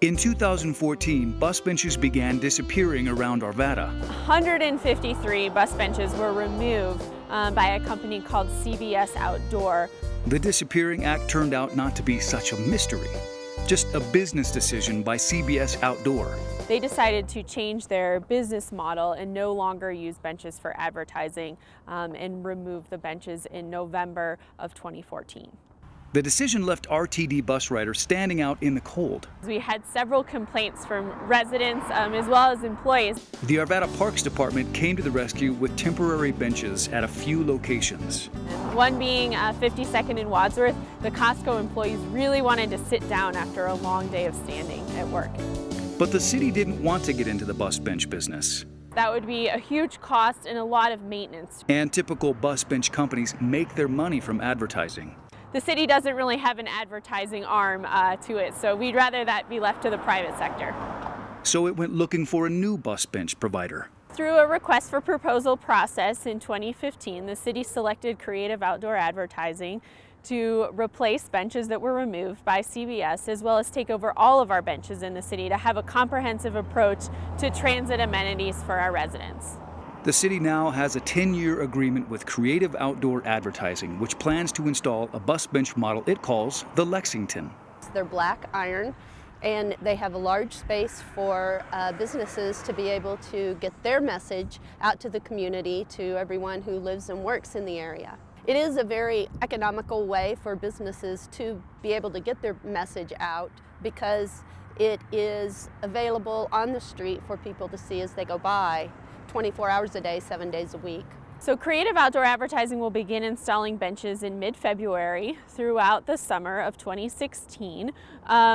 In 2014, bus benches began disappearing around Arvada. 153 bus benches were removed by a company called CBS Outdoor. The disappearing act turned out not to be such a mystery, just a business decision by CBS Outdoor. They decided to change their business model and no longer use benches for advertising and remove the benches in November of 2014. The decision left RTD bus riders standing out in the cold. We had several complaints from residents as well as employees. The Arvada Parks Department came to the rescue with temporary benches at a few locations. One being 52nd and Wadsworth. The Costco employees really wanted to sit down after a long day of standing at work. But the city didn't want to get into the bus bench business. That would be a huge cost and a lot of maintenance. And typical bus bench companies make their money from advertising. The city doesn't really have an advertising arm to it, so we'd rather that be left to the private sector. So it went looking for a new bus bench provider. Through a request for proposal process in 2015, the city selected Creative Outdoor Advertising to replace benches that were removed by CBS, as well as take over all of our benches in the city to have a comprehensive approach to transit amenities for our residents. The city now has a 10-year agreement with Creative Outdoor Advertising, which plans to install a bus bench model it calls the Lexington. They're black iron, and they have a large space for businesses to be able to get their message out to the community, to everyone who lives and works in the area. It is a very economical way for businesses to be able to get their message out because it is available on the street for people to see as they go by. 24 hours a day, 7 days a week. So Creative Outdoor Advertising will begin installing benches in mid-February throughout the summer of 2016,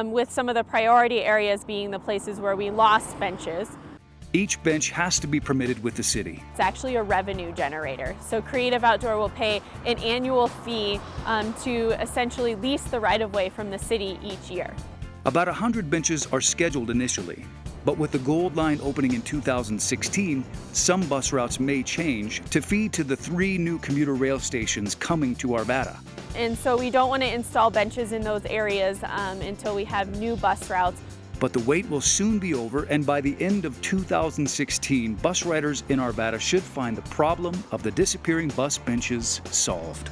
with some of the priority areas being the places where we lost benches. Each bench has to be permitted with the city. It's actually a revenue generator. So Creative Outdoor will pay an annual fee to essentially lease the right-of-way from the city each year. About 100 benches are scheduled initially. But with the Gold Line opening in 2016, some bus routes may change to feed to the 3 new commuter rail stations coming to Arvada. And so we don't want to install benches in those areas until we have new bus routes. But the wait will soon be over, and by the end of 2016, bus riders in Arvada should find the problem of the disappearing bus benches solved.